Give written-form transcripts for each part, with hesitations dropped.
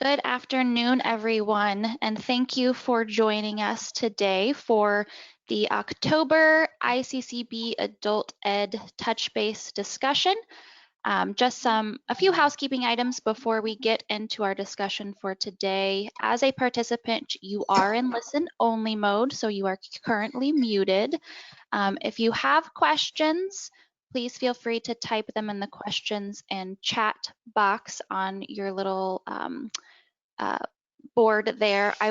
Good afternoon, everyone, and thank you for joining us today for the October ICCB Adult Ed Touch Base discussion. Just a few housekeeping items before we get into our discussion for today. As a participant, you are in listen-only mode, so you are currently muted. If you have questions, please feel free to type them in the questions and chat box on your little board there. I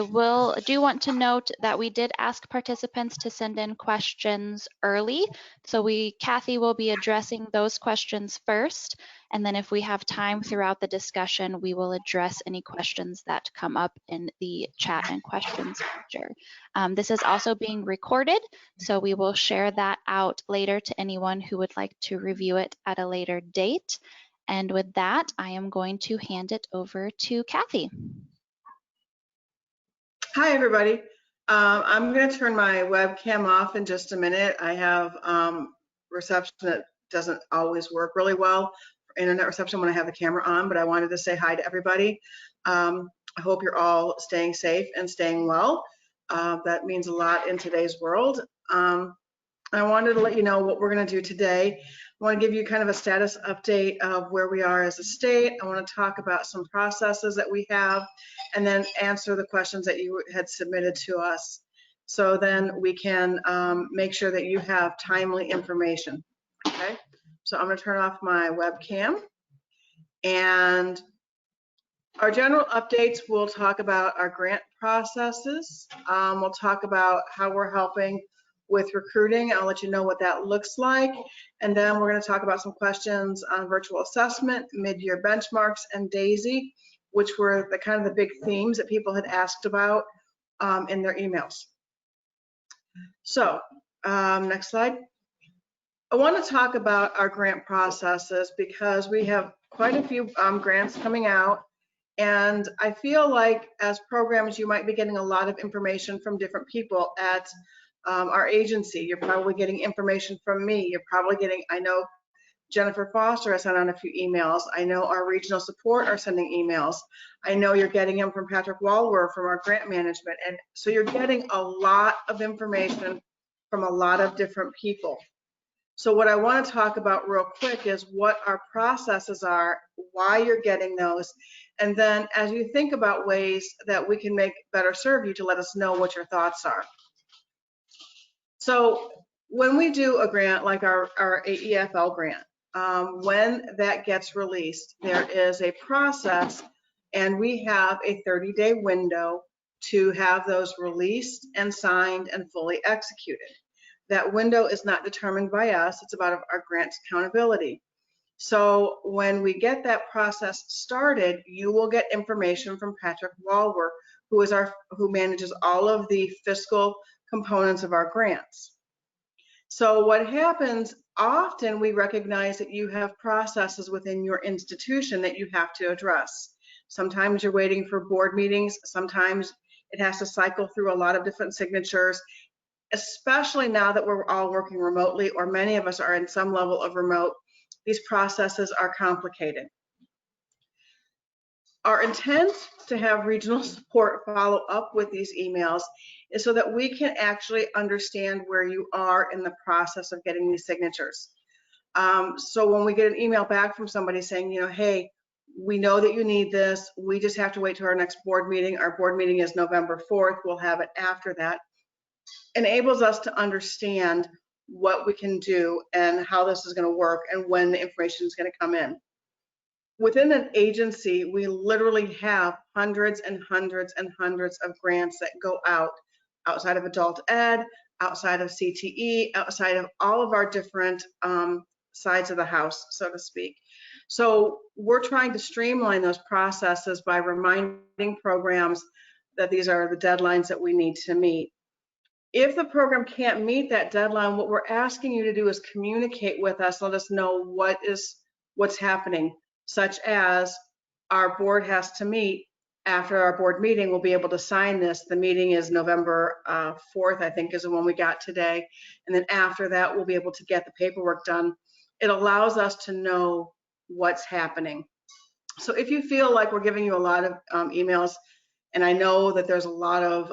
do want to note that we did ask participants to send in questions early. So Kathy will be addressing those questions first. And then if we have time throughout the discussion, we will address any questions that come up in the chat and questions feature. This is also being recorded, so we will share that out later to anyone who would like to review it at a later date. And with that, I am going to hand it over to Kathy. Hi, everybody. I'm going to turn my webcam off in just a minute. I have reception that doesn't always work really well for internet reception when I have the camera on, but I wanted to say hi to everybody. I hope you're all staying safe and staying well. That means a lot in today's world. I wanted to let you know what we're going to do today. I want to give you kind of a status update of where we are as a state. I want to talk about some processes that we have and then answer the questions that you had submitted to us. So then we can make sure that you have timely information. Okay, so I'm going to turn off my webcam. And our general updates, we'll talk about our grant processes. We'll talk about how we're helping with recruiting. I'll let you know what that looks like. And then we're going to talk about some questions on virtual assessment, mid-year benchmarks, and DAISY, which were the kind of the big themes that people had asked about in their emails. So next slide. I want to talk about our grant processes because we have quite a few grants coming out. And I feel like as programs, you might be getting a lot of information from different people at our agency. You're probably getting information from me. You're probably getting, I know Jennifer Foster has sent out a few emails. I know our regional support are sending emails. I know you're getting them from Patrick Walwer from our grant management. And so you're getting a lot of information from a lot of different people. So what I want to talk about real quick is what our processes are, why you're getting those, and then as you think about ways that we can better serve you, to let us know what your thoughts are. So when we do a grant like our AEFL grant, when that gets released, there is a process, and we have a 30-day window to have those released and signed and fully executed. That window is not determined by us. It's about our grant's accountability. So when we get that process started, you will get information from Patrick Walwer, who manages all of the fiscal components of our grants. So what happens, often we recognize that you have processes within your institution that you have to address. Sometimes you're waiting for board meetings. Sometimes it has to cycle through a lot of different signatures, especially now that we're all working remotely, or many of us are in some level of remote. These processes are complicated. Our intent to have regional support follow up with these emails is so that we can actually understand where you are in the process of getting these signatures. So when we get an email back from somebody saying, you know, hey, we know that you need this, we just have to wait till our next board meeting. Our board meeting is November 4th. We'll have it after that. Enables us to understand what we can do and how this is going to work and when the information is going to come in. Within an agency, we literally have hundreds and hundreds and hundreds of grants that go out, outside of adult ed, outside of CTE, outside of all of our different sides of the house, so to speak. So we're trying to streamline those processes by reminding programs that these are the deadlines that we need to meet. If the program can't meet that deadline, what we're asking you to do is communicate with us, let us know what's happening, such as our board has to meet. After our board meeting, we'll be able to sign this. The meeting is November 4th, I think, is the one we got today. And then after that, we'll be able to get the paperwork done. It allows us to know what's happening. So if you feel like we're giving you a lot of emails, and I know that there's a lot of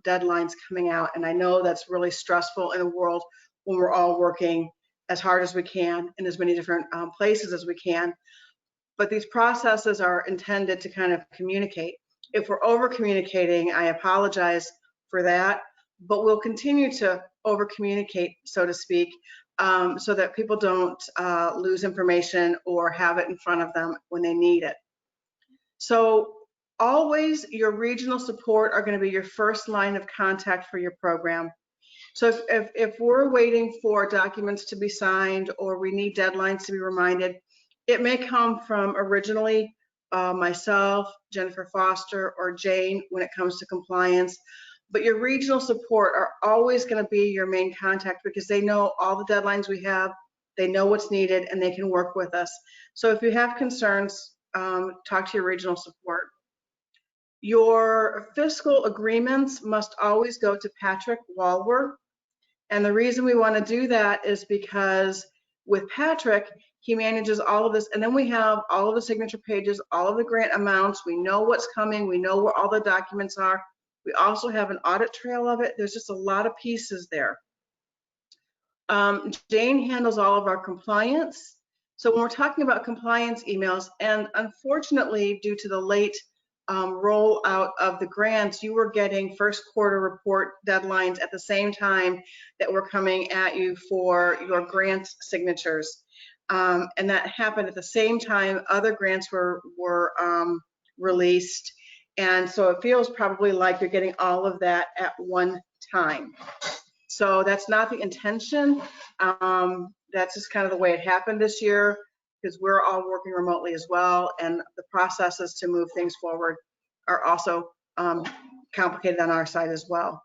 deadlines coming out, and I know that's really stressful in a world when we're all working as hard as we can in as many different places as we can. But these processes are intended to kind of communicate. If we're over communicating, I apologize for that, but we'll continue to over communicate, so to speak, so that people don't lose information or have it in front of them when they need it. So always your regional support are going to be your first line of contact for your program. So if we're waiting for documents to be signed or we need deadlines to be reminded, it may come from originally myself, Jennifer Foster, or Jane when it comes to compliance. But your regional support are always going to be your main contact because they know all the deadlines we have, they know what's needed, and they can work with us. So if you have concerns, talk to your regional support. Your fiscal agreements must always go to Patrick Walworth. And the reason we want to do that is because with Patrick, he manages all of this. And then we have all of the signature pages, all of the grant amounts. We know what's coming. We know where all the documents are. We also have an audit trail of it. There's just a lot of pieces there. Jane handles all of our compliance. So when we're talking about compliance emails, and unfortunately, due to the late rollout of the grants, you were getting first quarter report deadlines at the same time that were coming at you for your grant signatures. And that happened at the same time other grants were released. And so it feels probably like you're getting all of that at one time. So that's not the intention. That's just kind of the way it happened this year because we're all working remotely as well. And the processes to move things forward are also complicated on our side as well.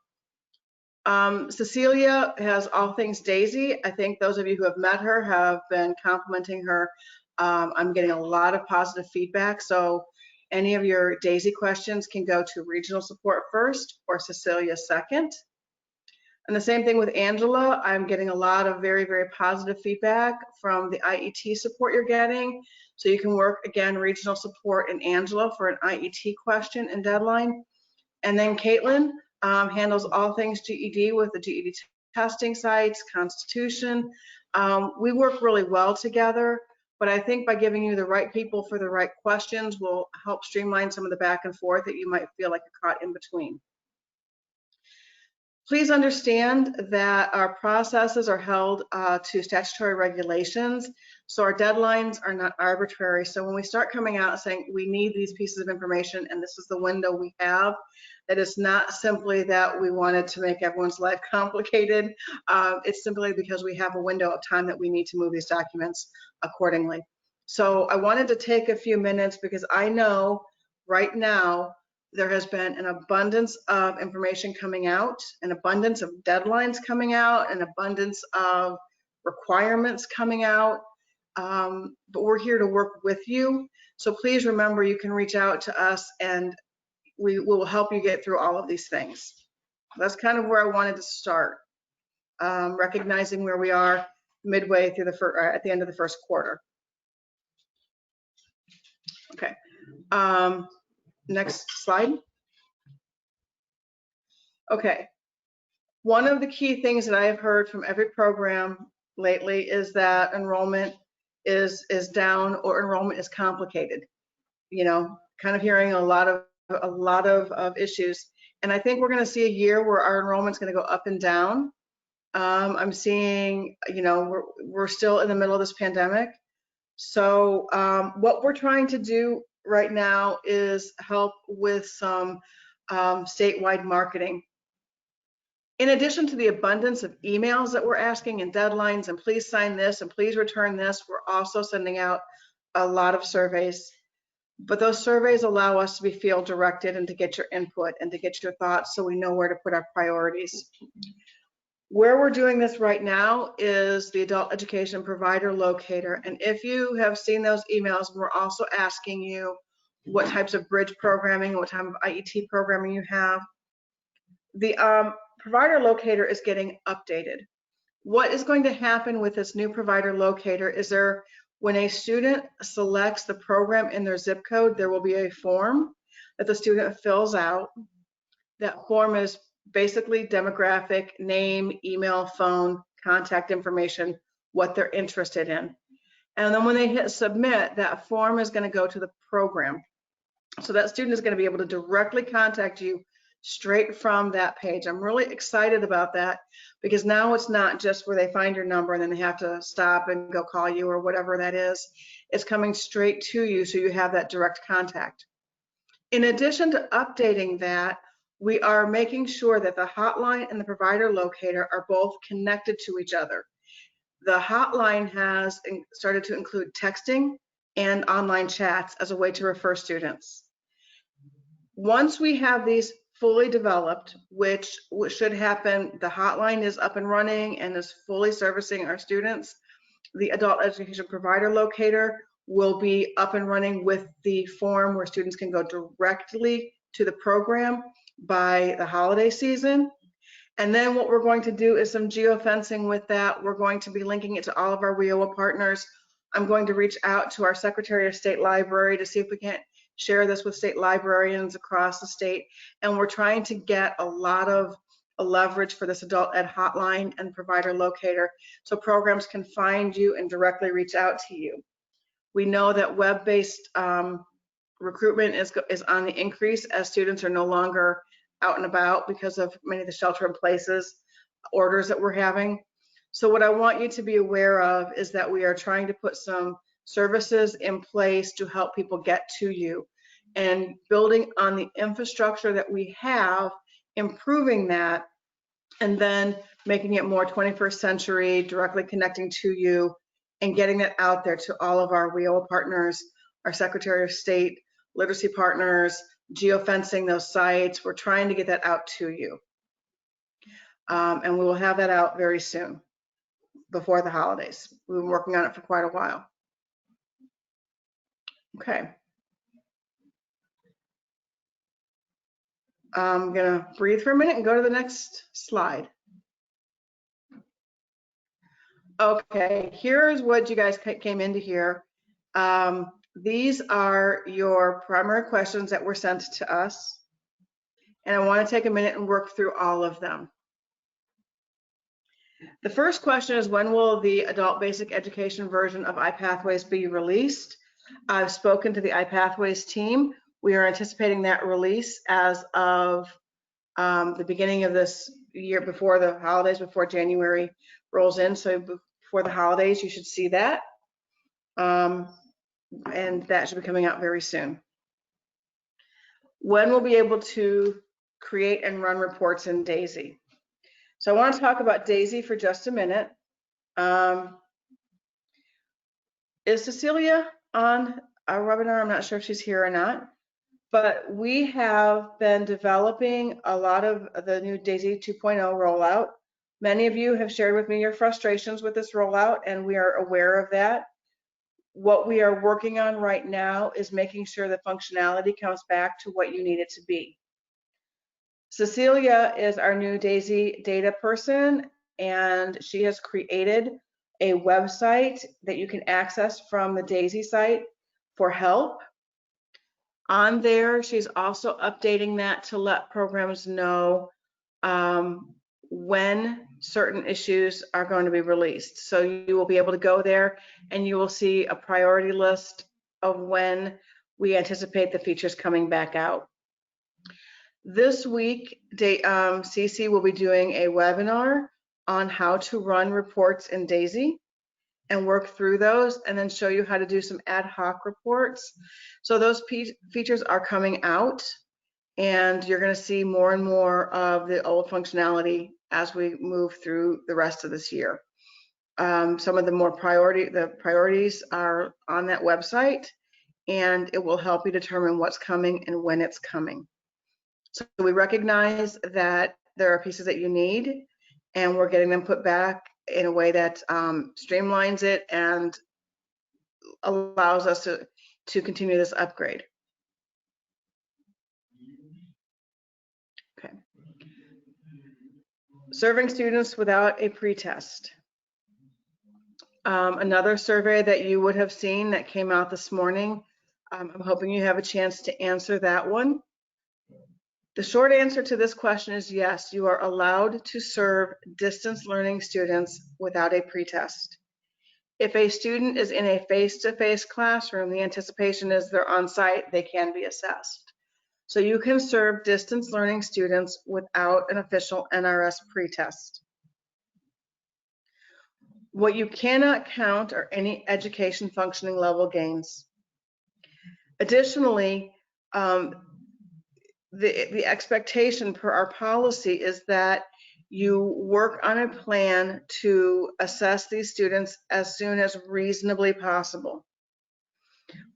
Cecilia has all things Daisy. I think those of you who have met her have been complimenting her. I'm getting a lot of positive feedback. So any of your Daisy questions can go to regional support first or Cecilia second. And the same thing with Angela. I'm getting a lot of very, very positive feedback from the IET support you're getting. So you can work, again, regional support and Angela for an IET question and deadline. And then Caitlin handles all things GED with the GED testing sites, Constitution. We work really well together, but I think by giving you the right people for the right questions will help streamline some of the back and forth that you might feel like you're caught in between. Please understand that our processes are held to statutory regulations, so our deadlines are not arbitrary. So when we start coming out saying we need these pieces of information and this is the window we have, that is not simply that we wanted to make everyone's life complicated. It's simply because we have a window of time that we need to move these documents accordingly. So I wanted to take a few minutes because I know right now there has been an abundance of information coming out, an abundance of deadlines coming out, an abundance of requirements coming out, but we're here to work with you. So please remember you can reach out to us and we will help you get through all of these things. That's kind of where I wanted to start, recognizing where we are midway through at the end of the first quarter. Okay. Next slide. Okay. One of the key things that I have heard from every program lately is that enrollment is down or enrollment is complicated. You know, kind of hearing a lot of issues. And I think we're going to see a year where our enrollment's going to go up and down. I'm seeing, you know, we're still in the middle of this pandemic. So what we're trying to do right now is help with some statewide marketing. In addition to the abundance of emails that we're asking and deadlines and please sign this and please return this, we're also sending out a lot of surveys. But those surveys allow us to be field directed and to get your input and to get your thoughts so we know where to put our priorities. Where we're doing this right now is the Adult Education Provider Locator. And if you have seen those emails, we're also asking you what types of bridge programming, what type of IET programming you have. The Provider Locator is getting updated. What is going to happen with this new Provider Locator is When a student selects the program in their zip code, there will be a form that the student fills out. That form is basically demographic, name, email, phone, contact information, what they're interested in. And then when they hit submit, that form is going to go to the program. So that student is going to be able to directly contact you straight from that page. I'm really excited about that because now it's not just where they find your number and then they have to stop and go call you or whatever that is. It's coming straight to you so you have that direct contact. In addition to updating that, we are making sure that the hotline and the provider locator are both connected to each other. The hotline has started to include texting and online chats as a way to refer students. Once we have these fully developed, which should happen, the hotline is up and running and is fully servicing our students. The adult education provider locator will be up and running with the form where students can go directly to the program by the holiday season. And then what we're going to do is some geofencing with that. We're going to be linking it to all of our WIOA partners. I'm going to reach out to our Secretary of State Library to see if we can't share this with state librarians across the state. And we're trying to get a lot of leverage for this adult ed hotline and provider locator so programs can find you and directly reach out to you. We know that web-based recruitment is on the increase as students are no longer out and about because of many of the shelter-in-places orders that we're having. So what I want you to be aware of is that we are trying to put some services in place to help people get to you and building on the infrastructure that we have, improving that, and then making it more 21st century, directly connecting to you and getting that out there to all of our WIOA partners, our Secretary of State, literacy partners, geofencing those sites. We're trying to get that out to you. And we will have that out very soon, before the holidays. We've been working on it for quite a while. Okay. I'm gonna breathe for a minute and go to the next slide. Okay, here's what you guys came into here. These are your primary questions that were sent to us. And I want to take a minute and work through all of them. The first question is, when will the adult basic education version of Ipathways be released? I've spoken to the Ipathways team. We are anticipating that release as of the beginning of this year, before the holidays, before January rolls in. So before the holidays, you should see that. And that should be coming out very soon. When we'll be able to create and run reports in DAISY. So I want to talk about DAISY for just a minute. Is Cecilia on our webinar? I'm not sure if she's here or not, but we have been developing a lot of the new DAISY 2.0 rollout. Many of you have shared with me your frustrations with this rollout, and we are aware of that. What we are working on right now is making sure the functionality comes back to what you need it to be. Cecilia is our new DAISY data person, and she has created a website that you can access from the DAISY site for help. On there, she's also updating that to let programs know when certain issues are going to be released. So you will be able to go there and you will see a priority list of when we anticipate the features coming back out. This week, CC will be doing a webinar on how to run reports in DAISY and work through those, and then show you how to do some ad hoc reports. So those features are coming out, and you're going to see more and more of the old functionality as we move through the rest of this year. Some of the priorities are on that website, and it will help you determine what's coming and when it's coming. So we recognize that there are pieces that you need, and we're getting them put back in a way that streamlines it and allows us to continue this upgrade. Okay. Serving students without a pretest. Another survey that you would have seen that came out this morning. I'm hoping you have a chance to answer that one. The short answer to this question is yes, you are allowed to serve distance learning students without a pretest. If a student is in a face-to-face classroom, the anticipation is they're on site, they can be assessed. So you can serve distance learning students without an official NRS pretest. What you cannot count are any education functioning level gains. Additionally, the expectation per our policy is that you work on a plan to assess these students as soon as reasonably possible.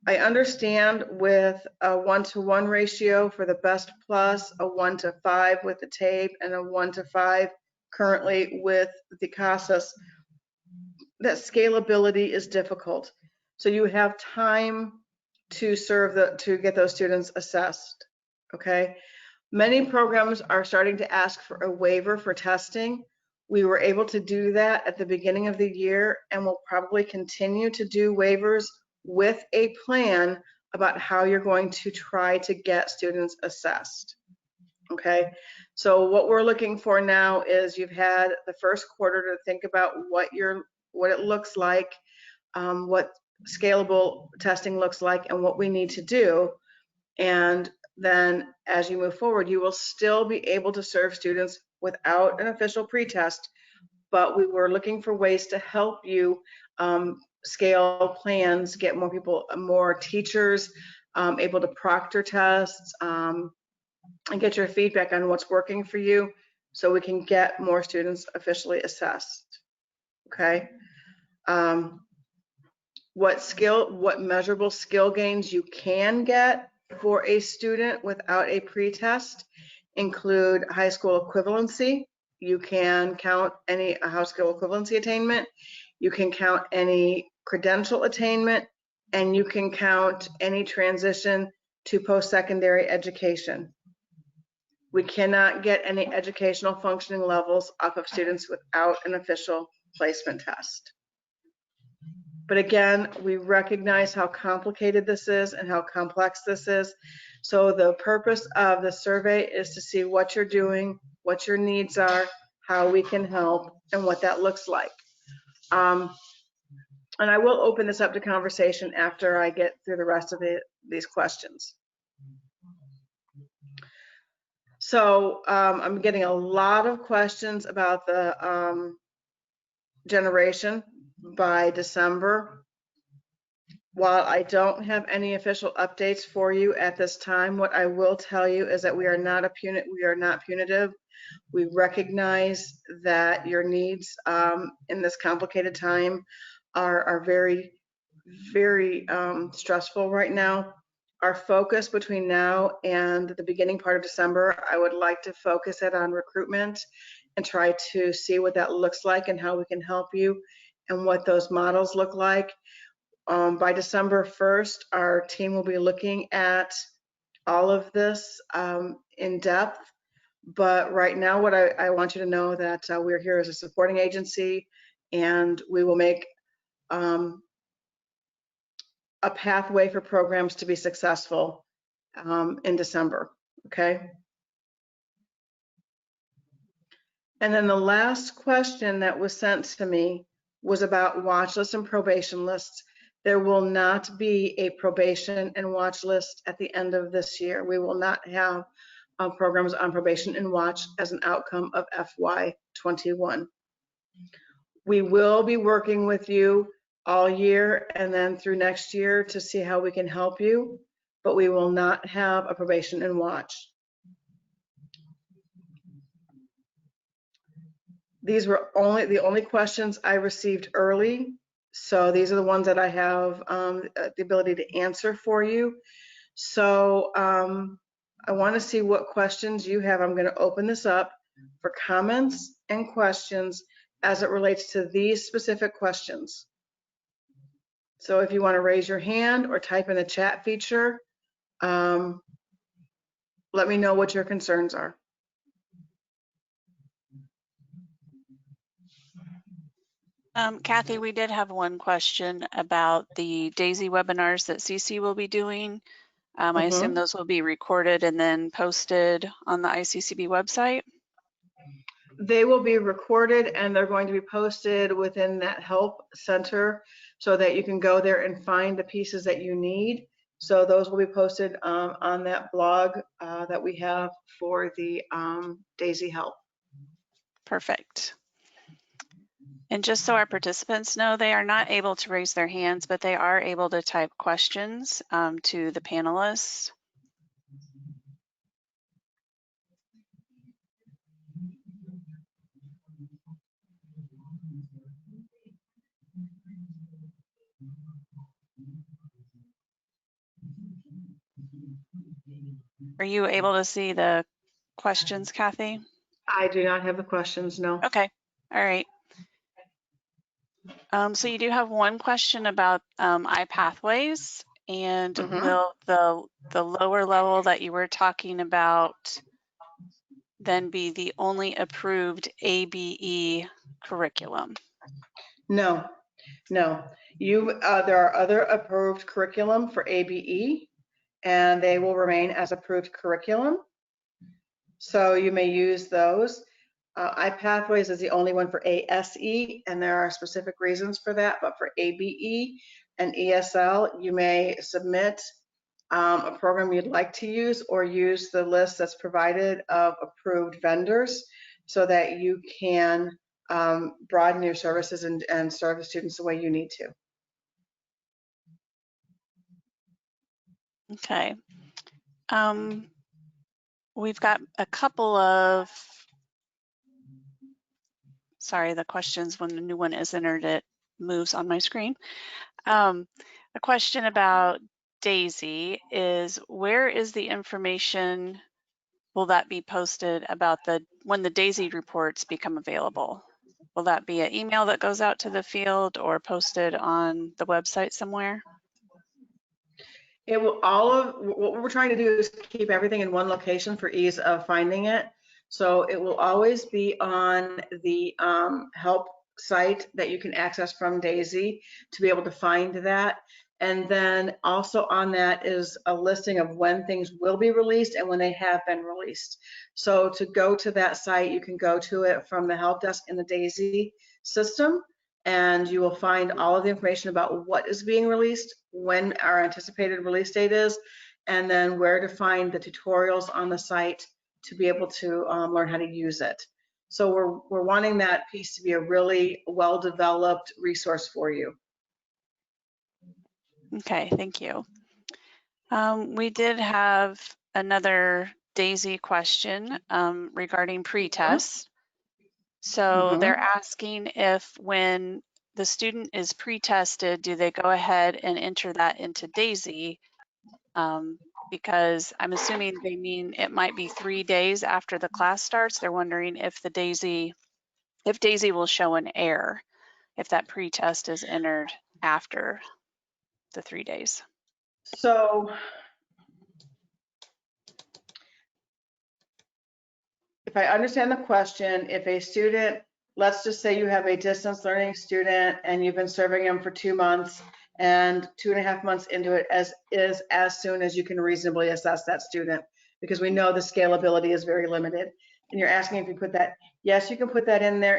I understand with a 1-to-1 ratio for the best plus, a 1-to-5 with the tape, and a 1-to-5 currently with the CASAS, that scalability is difficult. So you have time to to get those students assessed, okay? Many programs are starting to ask for a waiver for testing. We were able to do that at the beginning of the year and will probably continue to do waivers with a plan about how you're going to try to get students assessed, okay? So what we're looking for now is you've had the first quarter to think about what it looks like, what scalable testing looks like, and what we need to do. And then as you move forward, you will still be able to serve students without an official pretest, but we were looking for ways to help you scale plans, get more people, more teachers able to proctor tests, and get your feedback on what's working for you so we can get more students officially assessed, okay? What measurable skill gains you can get for a student without a pretest include high school equivalency. You can count any high school equivalency attainment. You can count any credential attainment, and you can count any transition to post-secondary education. We cannot get any educational functioning levels off of students without an official placement test. But again, we recognize how complicated this is and how complex this is. So the purpose of the survey is to see what you're doing, what your needs are, how we can help, and what that looks like. And I will open this up to conversation after I get through the rest of these questions. So I'm getting a lot of questions about the generation by December. While I don't have any official updates for you at this time, what I will tell you is that we are not punitive. We recognize that your needs in this complicated time are very, very stressful right now. Our focus between now and the beginning part of December, I would like to focus it on recruitment and try to see what that looks like and how we can help you and what those models look like. By December 1st, our team will be looking at all of this in depth. But right now, what I want you to know that we're here as a supporting agency, and we will make a pathway for programs to be successful in December, okay? And then the last question that was sent to me was about watch lists and probation lists. There will not be a probation and watch list at the end of this year. We will not have programs on probation and watch as an outcome of FY21. We will be working with you all year and then through next year to see how we can help you, but we will not have a probation and watch. These were the only questions I received early. So these are the ones that I have the ability to answer for you. So I want to see what questions you have. I'm going to open this up for comments and questions as it relates to these specific questions. So if you want to raise your hand or type in the chat feature, let me know what your concerns are. Kathy, we did have one question about the DAISY webinars that CC will be doing. I assume those will be recorded and then posted on the ICCB website? They will be recorded and they're going to be posted within that help center so that you can go there and find the pieces that you need. So those will be posted on that blog that we have for the DAISY help. Perfect. And just so our participants know, they are not able to raise their hands, but they are able to type questions to the panelists. Are you able to see the questions, Kathy? I do not have the questions, no. Okay, all right. So you do have one question about Ipathways, and will the lower level that you were talking about then be the only approved ABE curriculum? No, no. There are other approved curriculum for ABE, and they will remain as approved curriculum. So you may use those. Ipathways is the only one for ASE, and there are specific reasons for that, but for ABE and ESL, you may submit a program you'd like to use or use the list that's provided of approved vendors so that you can broaden your services and serve the students the way you need to. Okay. We've got a couple of, sorry, the questions when the new one is entered, it moves on my screen. A question about DAISY is, where is the information, will that be posted about when the DAISY reports become available? Will that be an email that goes out to the field or posted on the website somewhere? It will what we're trying to do is keep everything in one location for ease of finding it. So it will always be on the help site that you can access from DAISY to be able to find that. And then also on that is a listing of when things will be released and when they have been released. So to go to that site, you can go to it from the help desk in the DAISY system, and you will find all of the information about what is being released, when our anticipated release date is, and then where to find the tutorials on the site to be able to learn how to use it. So we're wanting that piece to be a really well-developed resource for you. Okay, thank you. We did have another DAISY question regarding pre-tests. So they're asking if when the student is pre-tested, do they go ahead and enter that into DAISY? Because I'm assuming they mean it might be 3 days after the class starts. They're wondering if DAISY will show an error if that pre-test is entered after the 3 days. So if I understand the question, if a student, let's just say you have a distance learning student and you've been serving them for 2 months, and 2.5 months into it is as soon as you can reasonably assess that student, because we know the scalability is very limited. And you're asking if you put that, yes, you can put that in there.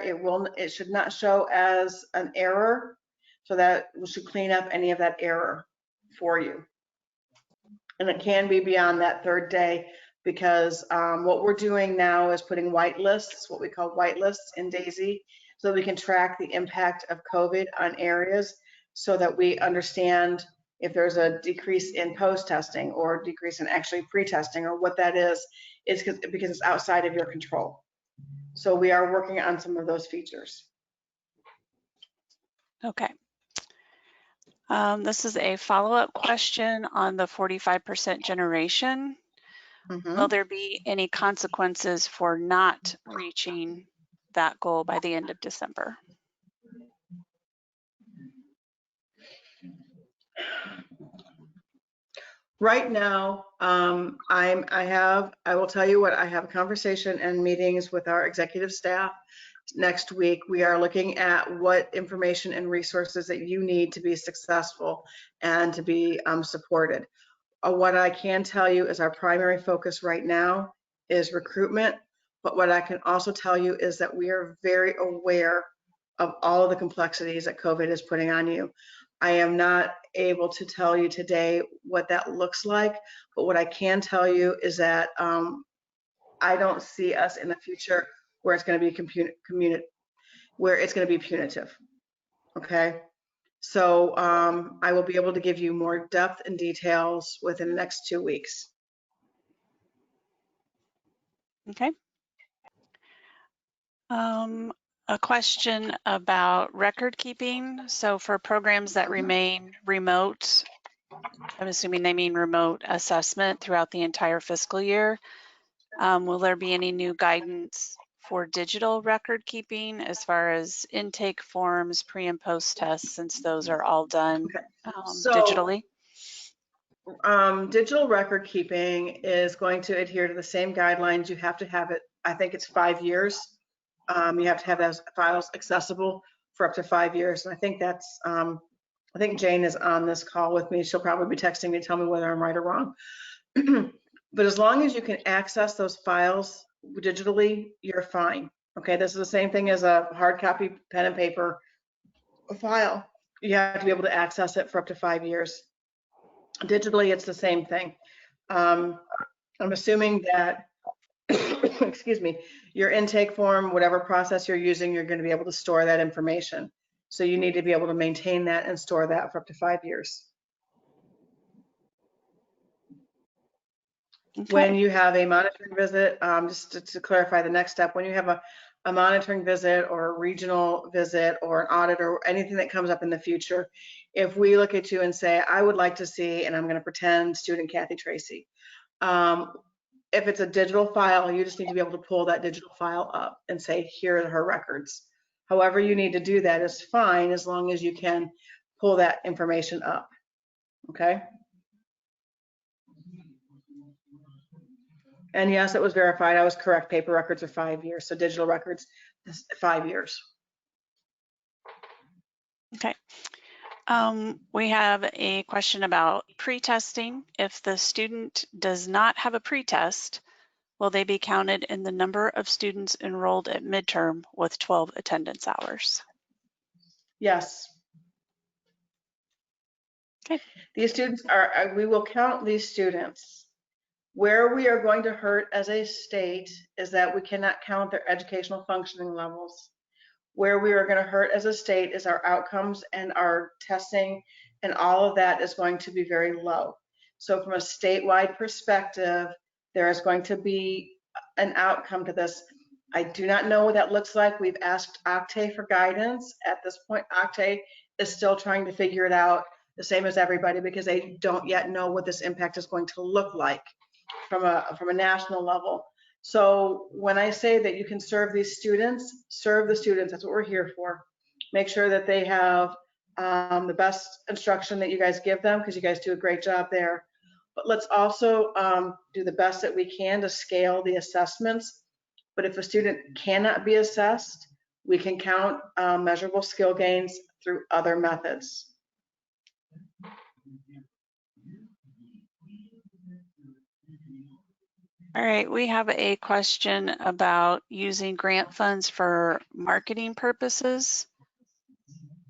It should not show as an error, so that we should clean up any of that error for you. And it can be beyond that 3rd day, because what we're doing now is putting white lists, what we call white lists in DAISY, so that we can track the impact of COVID on areas, so that we understand if there's a decrease in post-testing or decrease in actually pre-testing, or what that is because it's outside of your control. So we are working on some of those features. Okay. This is a follow-up question on the 45% generation. Will there be any consequences for not reaching that goal by the end of December? Right now, I will tell you what, I have a conversation and meetings with our executive staff next week, we are looking at what information and resources that you need to be successful and to be supported. What I can tell you is our primary focus right now is recruitment, but what I can also tell you is that we are very aware of all of the complexities that COVID is putting on you. I am not able to tell you today what that looks like, but what I can tell you is that I don't see us in the future where it's going to be where it's going to be punitive. Okay. So I will be able to give you more depth and details within the next 2 weeks. Okay. A question about record keeping. So for programs that remain remote, I'm assuming they mean remote assessment throughout the entire fiscal year. Will there be any new guidance for digital record keeping as far as intake forms, pre and post tests, since those are all done digitally? Digital record keeping is going to adhere to the same guidelines. You have to have it, I think it's 5 years. You have to have those files accessible for up to 5 years. And I think that's, I think Jane is on this call with me. She'll probably be texting me to tell me whether I'm right or wrong. But as long as you can access those files digitally, you're fine. Okay, this is the same thing as a hard copy pen and paper file. You have to be able to access it for up to 5 years. Digitally, it's the same thing. I'm assuming that, excuse me, your intake form, whatever process you're using, you're going to be able to store that information. So you need to be able to maintain that and store that for up to 5 years. Okay. When you have a monitoring visit, just to clarify the next step, when you have a monitoring visit or a regional visit or an audit or anything that comes up in the future, if we look at you and say, I would like to see, and I'm going to pretend student Kathy Tracy, if it's a digital file, you just need to be able to pull that digital file up and say, here are her records. However you need to do that is fine, as long as you can pull that information up. Okay. And yes, it was verified. I was correct. Paper records are 5 years. So digital records is 5 years. Okay. We have a question about pre-testing. If the student does not have a pre-test, will they be counted in the number of students enrolled at midterm with 12 attendance hours? Yes. Okay. These students are, we will count these students. Where we are going to hurt as a state is that we cannot count their educational functioning levels. Where we are going to hurt as a state is our outcomes and our testing, and all of that is going to be very low. So from a statewide perspective, there is going to be an outcome to this. I do not know what that looks like. We've asked Octave for guidance. At this point, Octave is still trying to figure it out, the same as everybody, because they don't yet know what this impact is going to look like from a national level. So when I say that you can serve these students, serve the students. That's what we're here for. Make sure that they have the best instruction that you guys give them, because you guys do a great job there. But let's also do the best that we can to scale the assessments. But if a student cannot be assessed, we can count measurable skill gains through other methods. All right, we have a question about using grant funds for marketing purposes.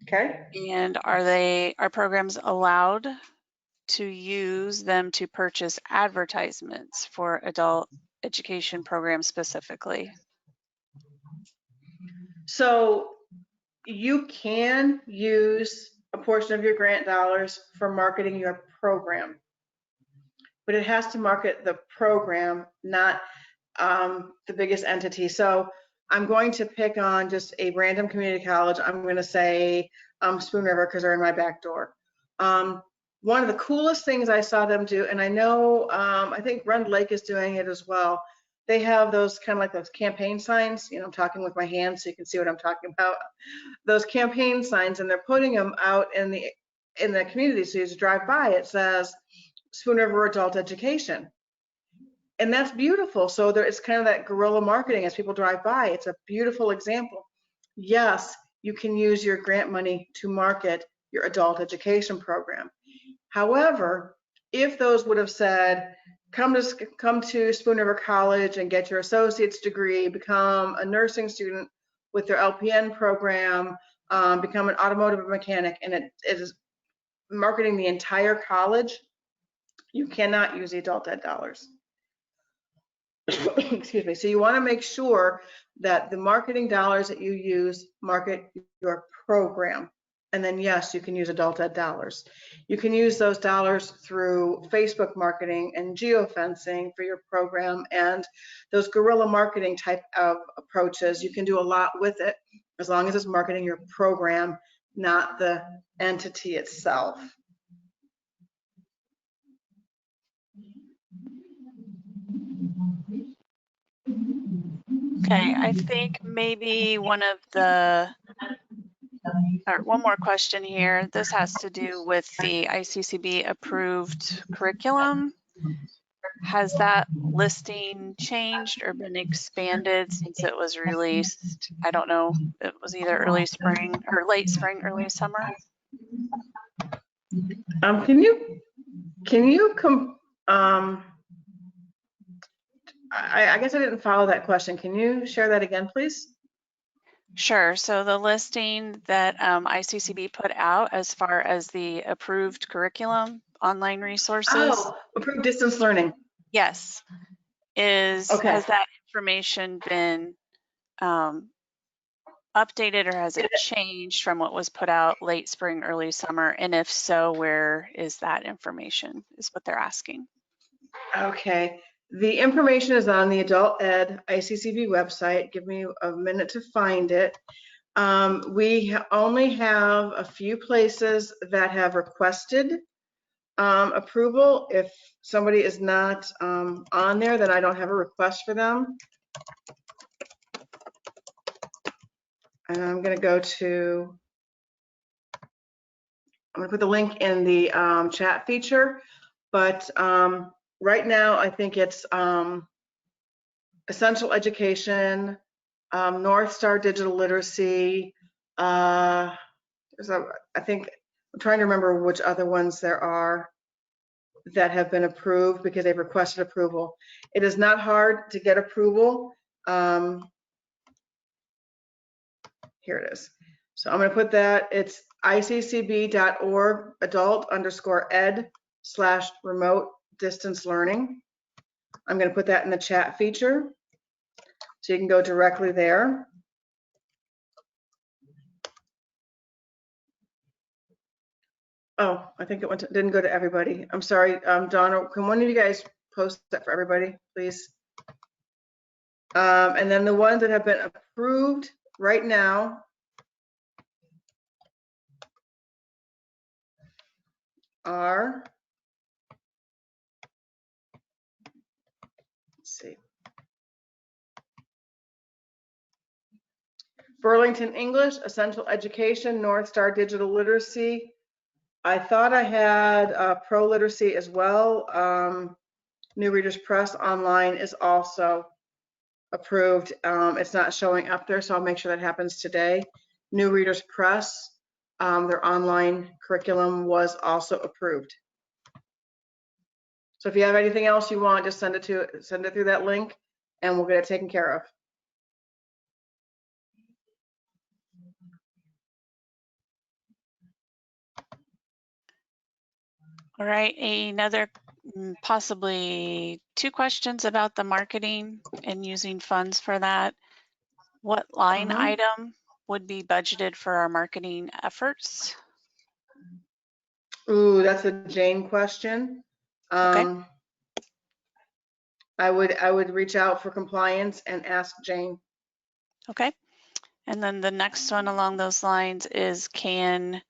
Okay. And are programs allowed to use them to purchase advertisements for adult education programs specifically? So you can use a portion of your grant dollars for marketing your program, but it has to market the program, not the biggest entity. So I'm going to pick on just a random community college. I'm going to say Spoon River, because they're in my back door. One of the coolest things I saw them do, and I know I think Rend Lake is doing it as well. They have those kind of like those campaign signs. You know, I'm talking with my hands so you can see what I'm talking about. Those campaign signs, and they're putting them out in the community. So you just drive by, it says Spoon River Adult Education. And that's beautiful. So there, it's kind of that guerrilla marketing as people drive by. It's a beautiful example. Yes, you can use your grant money to market your adult education program. However, if those would have said, come to Spoon River College and get your associate's degree, become a nursing student with their LPN program, become an automotive mechanic, and it is marketing the entire college, you cannot use the adult ed dollars. Excuse me. So you want to make sure that the marketing dollars that you use market your program. And then yes, you can use adult ed dollars. You can use those dollars through Facebook marketing and geofencing for your program, and those guerrilla marketing type of approaches. You can do a lot with it as long as it's marketing your program, not the entity itself. Okay, I think maybe one more question here. This has to do with the ICCB approved curriculum. Has that listing changed or been expanded since it was released? I don't know. It was either early spring or late spring, early summer. I guess I didn't follow that question. Can you share that again, please? Sure. So the listing that ICCB put out as far as the approved curriculum, online resources. Oh, approved distance learning. Yes. Okay. Has that information been updated, or has it changed from what was put out late spring, early summer? And if so, where is that information, is what they're asking. Okay. The information is on the Adult Ed ICCB website. Give me a minute to find it. We only have a few places that have requested approval. If somebody is not on there, then I don't have a request for them. And I'm going to put the link in the chat feature, but right now I think it's essential education, North Star digital literacy. I think I'm trying to remember which other ones there are that have been approved because they've requested approval. It is not hard to get approval. Here it is. So I'm going to put that. It's iccb.org adult_ed/remote distance learning. I'm going to put that in the chat feature so you can go directly there. Oh, I think it didn't go to everybody. I'm sorry, Donna, can one of you guys post that for everybody, please? And then the ones that have been approved right now are, let's see, Burlington English, Essential Education, North Star Digital Literacy. I thought I had Pro Literacy as well. New Readers Press Online is also approved. It's not showing up there, so I'll make sure that happens today. New Readers Press, their online curriculum was also approved. So if you have anything else you want, just send it through that link and we'll get it taken care of. All right, another possibly two questions about the marketing and using funds for that. What line item would be budgeted for our marketing efforts? Ooh, that's a Jane question. Okay. I would reach out for compliance and ask Jane. Okay. And then the next one along those lines is, can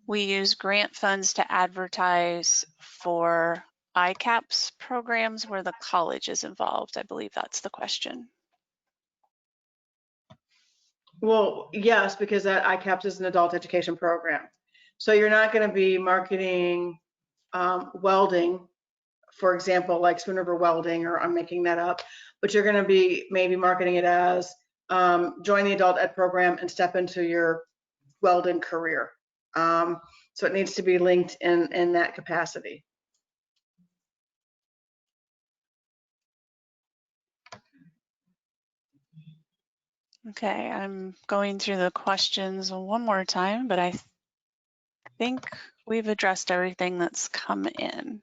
we use grant funds to advertise for Icaps programs where the college is involved? I believe that's the question. Well, yes, because that Icaps is an adult education program. So you're not going to be marketing welding for example, like Spoon River Welding, or I'm making that up, but you're going to be maybe marketing it as join the adult ed program and step into your welding career. So it needs to be linked in that capacity. Okay, I'm going through the questions one more time, but I think we've addressed everything that's come in.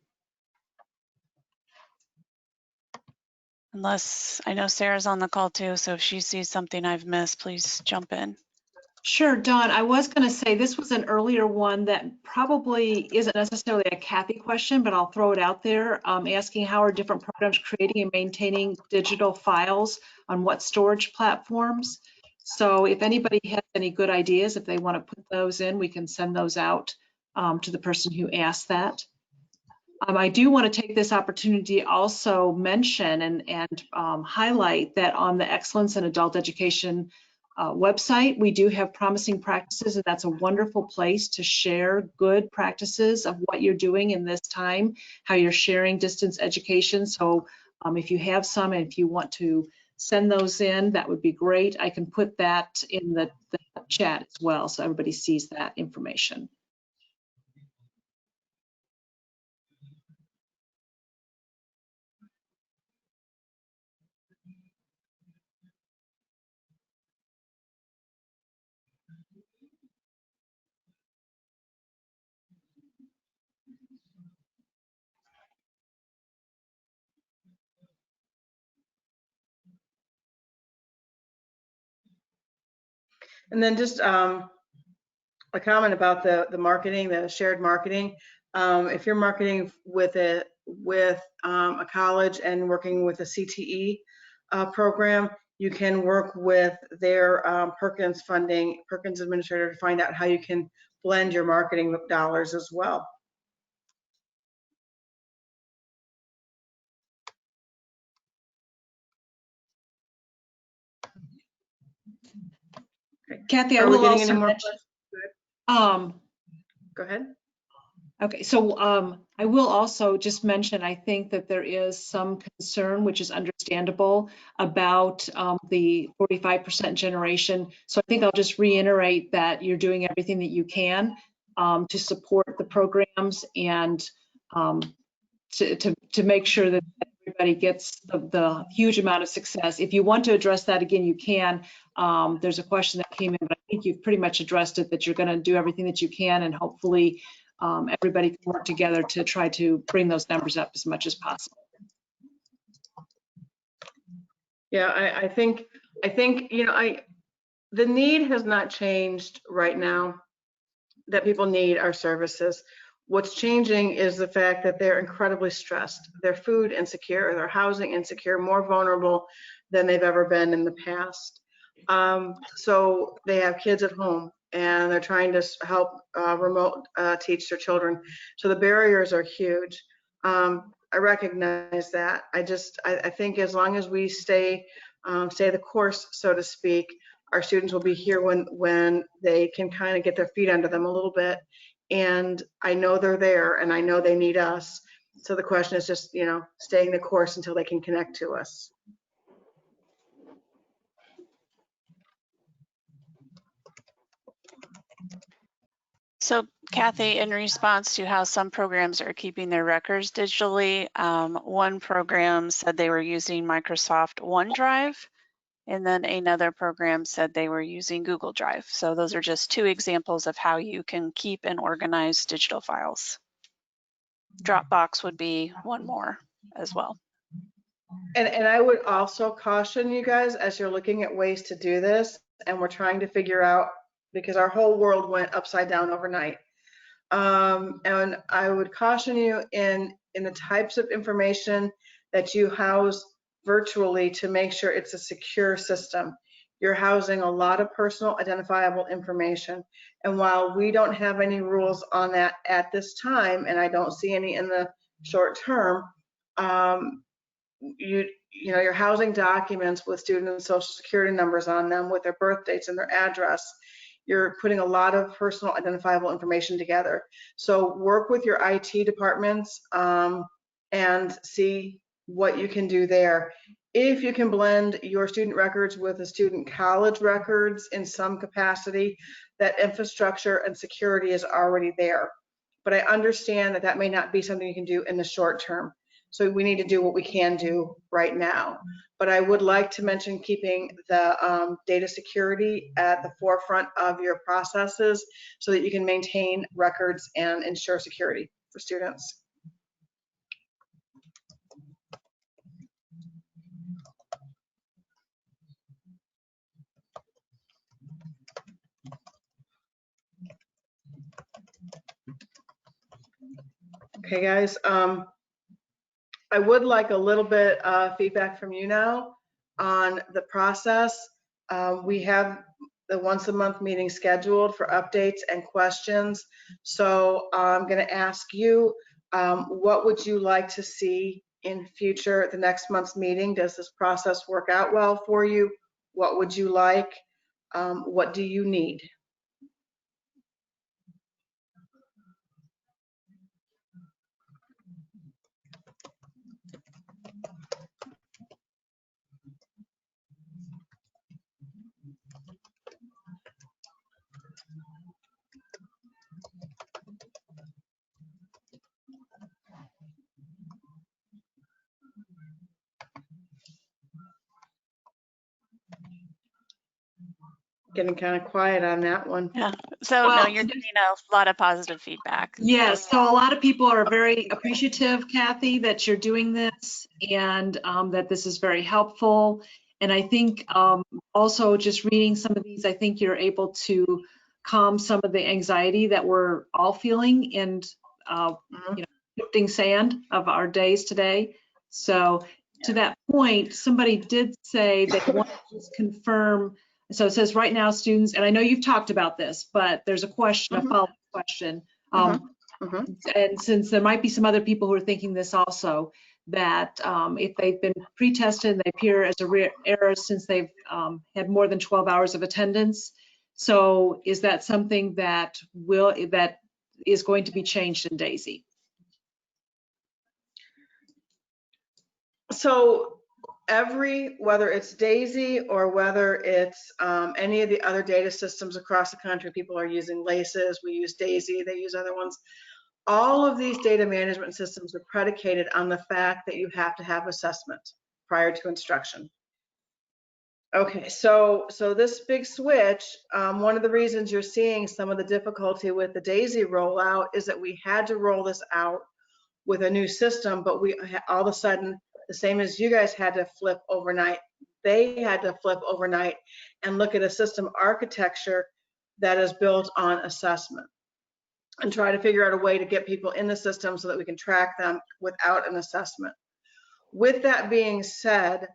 Unless, I know Sarah's on the call too, so if she sees something I've missed, please jump in. Sure, Dawn, I was going to say this was an earlier one that probably isn't necessarily a Kathy question, but I'll throw it out there, asking how are different programs creating and maintaining digital files on what storage platforms. So if anybody has any good ideas, if they want to put those in, we can send those out to the person who asked that. I do want to take this opportunity to also mention and highlight that on the Excellence in Adult Education website, we do have promising practices, and that's a wonderful place to share good practices of what you're doing in this time, how you're sharing distance education. So if you have some and if you want to send those in, that would be great. I can put that in the chat as well so everybody sees that information. And then just a comment about the marketing, the shared marketing. If you're marketing with a college and working with a CTE program, you can work with their Perkins administrator to find out how you can blend your marketing dollars as well. Okay. Kathy, I Are we will getting also any more mention, questions? Go ahead. okay, so I will also just mention, I think that there is some concern, which is understandable, about the 45% generation. So I think I'll just reiterate that you're doing everything that you can to support the programs and to make sure that everybody gets the huge amount of success. If you want to address that again, you can. There's a question that came in, but I think you've pretty much addressed it, that you're going to do everything that you can, and hopefully everybody can work together to try to bring those numbers up as much as possible. Yeah, I think the need has not changed right now, that people need our services. What's changing is the fact that they're incredibly stressed. They're food insecure, they're housing insecure, more vulnerable than they've ever been in the past. So they have kids at home and they're trying to help remote teach their children. So the barriers are huge. I recognize that. I think as long as we stay the course, so to speak, our students will be here when they can kind of get their feet under them a little bit. And I know they're there and I know they need us. So the question is just, staying the course until they can connect to us. So Kathy, in response to how some programs are keeping their records digitally, one program said they were using Microsoft OneDrive, and then another program said they were using Google Drive. So those are just two examples of how you can keep and organize digital files. Dropbox would be one more as well. And I would also caution you guys, as you're looking at ways to do this, and we're trying to figure out, because our whole world went upside down overnight. And I would caution you in the types of information that you house virtually to make sure it's a secure system. You're housing a lot of personal identifiable information. And while we don't have any rules on that at this time, and I don't see any in the short term, you're housing documents with student and social security numbers on them, with their birth dates and their address. You're putting a lot of personal identifiable information together. So work with your IT departments and see what you can do there. If you can blend your student records with the student college records in some capacity, that infrastructure and security is already there. But I understand that that may not be something you can do in the short term. So we need to do what we can do right now. But I would like to mention keeping the data security at the forefront of your processes so that you can maintain records and ensure security for students. Okay, guys, I would like a little bit of feedback from you now on the process. We have the once a month meeting scheduled for updates and questions. So I'm going to ask you, what would you like to see in future at the next month's meeting? Does this process work out well for you? What would you like? What do you need? Getting kind of quiet on that one. Yeah. So Well, no, you're getting a lot of positive feedback. Yes, so a lot of people are very appreciative, Kathy, that you're doing this and that this is very helpful. And I think also just reading some of these, I think you're able to calm some of the anxiety that we're all feeling and shifting sand of our days today. So to that point, somebody did say they want to just confirm. So it says right now students, and I know you've talked about this, but there's a question, a follow-up question. And since there might be some other people who are thinking this also, that if they've been pre-tested and they appear as a rare error since they've had more than 12 hours of attendance. So is that something that is going to be changed in DAISY? So whether it's DAISY or whether it's any of the other data systems across the country, people are using LACES, we use DAISY, they use other ones. All of these data management systems are predicated on the fact that you have to have assessment prior to instruction. Okay, so this big switch, one of the reasons you're seeing some of the difficulty with the DAISY rollout is that we had to roll this out with a new system, but we all of a sudden, the same as you guys had to flip overnight, they had to flip overnight and look at a system architecture that is built on assessment and try to figure out a way to get people in the system so that we can track them without an assessment. With that being said,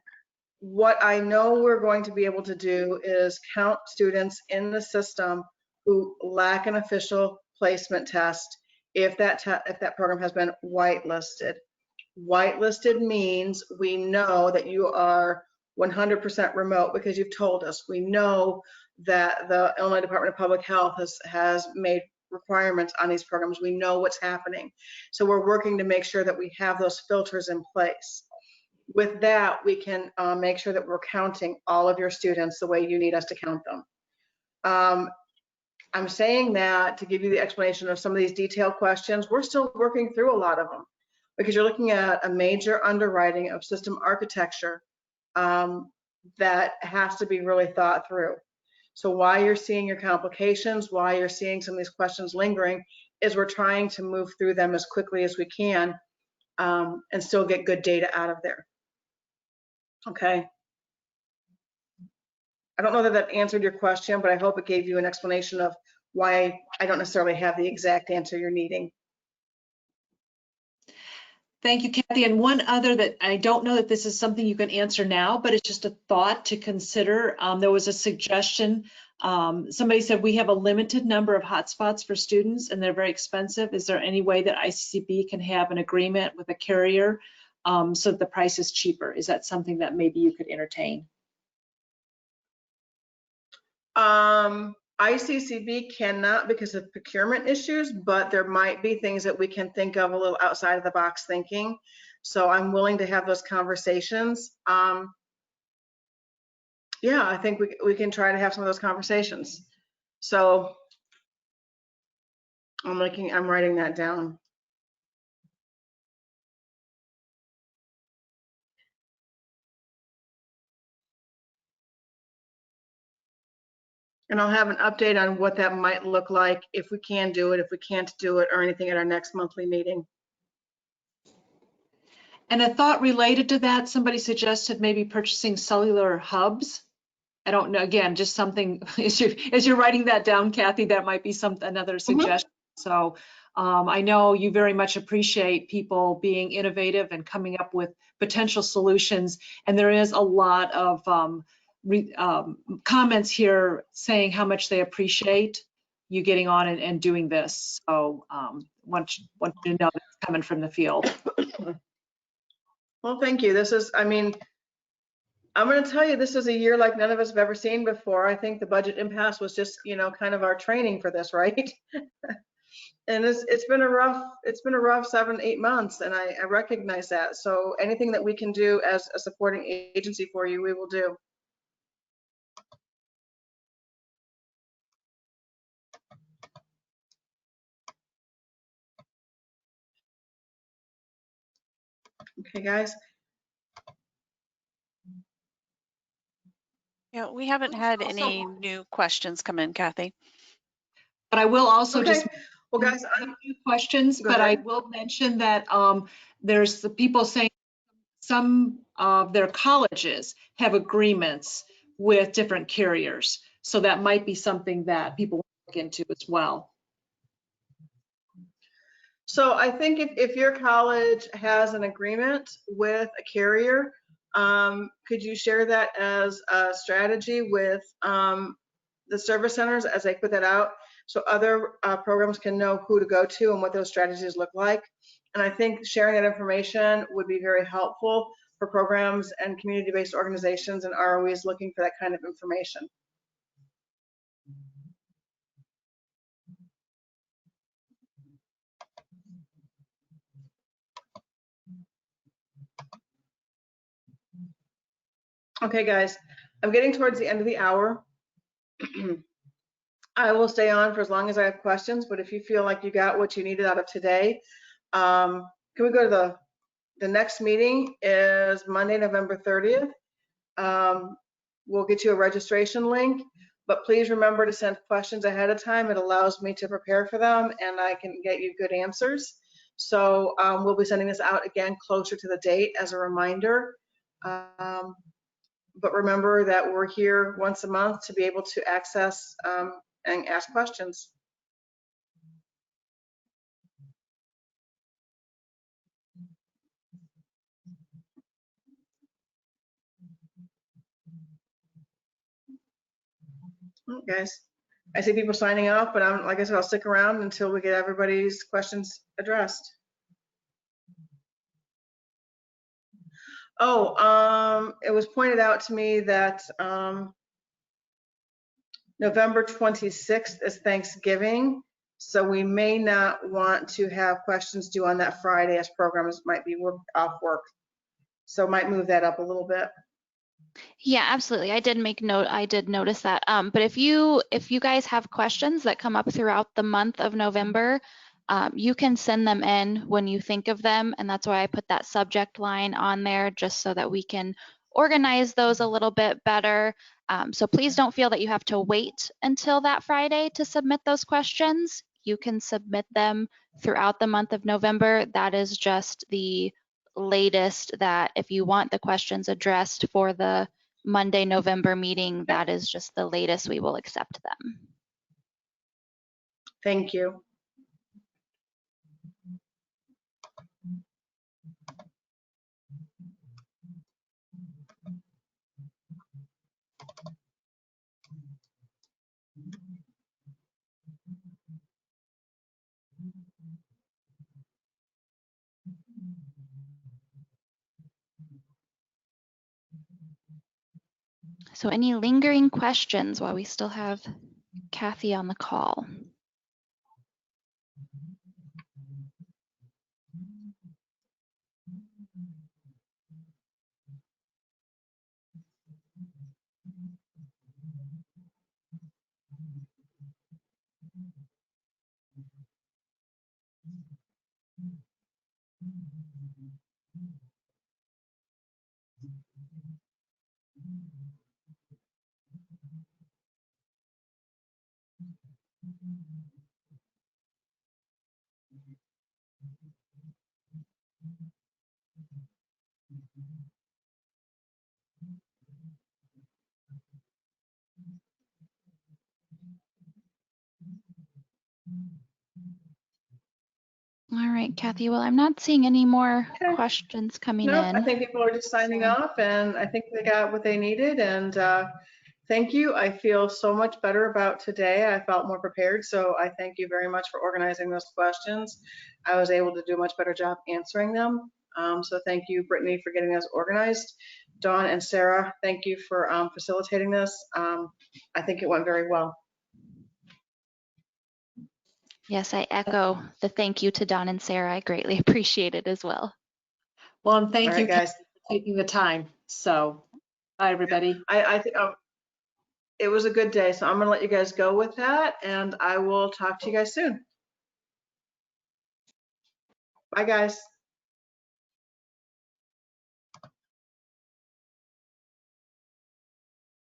what I know we're going to be able to do is count students in the system who lack an official placement test if that program has been whitelisted. Whitelisted means we know that you are 100% remote because you've told us. We know that the Illinois Department of Public Health has made requirements on these programs. We know what's happening. So we're working to make sure that we have those filters in place. With that, we can make sure that we're counting all of your students the way you need us to count them. I'm saying that to give you the explanation of some of these detailed questions. We're still working through a lot of them because you're looking at a major underwriting of system architecture that has to be really thought through. So why you're seeing your complications, why you're seeing some of these questions lingering, is we're trying to move through them as quickly as we can and still get good data out of there. Okay. I don't know that that answered your question, but I hope it gave you an explanation of why I don't necessarily have the exact answer you're needing. Thank you, Kathy. And one other that I don't know that this is something you can answer now, but it's just a thought to consider. There was a suggestion. Somebody said we have a limited number of hotspots for students and they're very expensive. Is there any way that ICCB can have an agreement with a carrier so that the price is cheaper? Is that something that maybe you could entertain? ICCB cannot because of procurement issues, but there might be things that we can think of a little outside of the box thinking. So I'm willing to have those conversations. Yeah, I think we can try to have some of those conversations. So I'm writing that down. And I'll have an update on what that might look like, if we can do it, if we can't do it, or anything at our next monthly meeting. And a thought related to that, somebody suggested maybe purchasing cellular hubs. I don't know, again, just something, as you're writing that down, Kathy, that might be another suggestion. So I know you very much appreciate people being innovative and coming up with potential solutions. And there is a lot of comments here saying how much they appreciate you getting on and doing this. So want you to know that's coming from the field. Well, thank you. This is, I mean, I'm going to tell you, this is a year like none of us have ever seen before. I think the budget impasse was just, you know, kind of our training for this, right? And it's been a rough 7-8 months, and I recognize that. So anything that we can do as a supporting agency for you, we will do. Okay, guys. Yeah, we haven't had any new questions come in, Kathy. But I will also just well, guys, a few questions, but I will mention that there's the people saying some of their colleges have agreements with different carriers. So that might be something that people look into as well. So I think if your college has an agreement with a carrier, could you share that as a strategy with the service centers as they put that out, so other programs can know who to go to and what those strategies look like? And I think sharing that information would be very helpful for programs and community-based organizations and ROEs looking for that kind of information. Okay, guys, I'm getting towards the end of the hour. I will stay on for as long as I have questions, but if you feel like you got what you needed out of today, can we go to the next meeting is Monday, November 30th. We'll get you a registration link, but please remember to send questions ahead of time. It allows me to prepare for them and I can get you good answers. So we'll be sending this out again closer to the date as a reminder. But remember that we're here once a month to be able to access and ask questions. Well, guys, I see people signing off, but like I said, I'll stick around until we get everybody's questions addressed. Oh, it was pointed out to me that November 26th is Thanksgiving, so we may not want to have questions due on that Friday as programs might be off work. So might move that up a little bit. Yeah, absolutely. I did notice that. But if you guys have questions that come up throughout the month of November, you can send them in when you think of them. And that's why I put that subject line on there, just so that we can organize those a little bit better. So please don't feel that you have to wait until that Friday to submit those questions. You can submit them throughout the month of November. That is just the latest that if you want the questions addressed for the Monday, November meeting, that is just the latest we will accept them. Thank you. So any lingering questions while we still have Kathy on the call. All right, Kathy. Well, I'm not seeing any more Okay. questions coming No, in. I think people are just signing off, and I think they got what they needed. And thank you. I feel so much better about today. I felt more prepared. So I thank you very much for organizing those questions. I was able to do a much better job answering them. So thank you, Brittany, for getting us organized. Dawn and Sarah, thank you for facilitating this. I think it went very well. Yes, I echo the thank you to Don and Sarah. I greatly appreciate it as well. Well, and thank All you right, guys. for taking the time. So, bye, everybody. I think it was a good day. So I'm going to let you guys go with that, and I will talk to you guys soon. Bye, guys.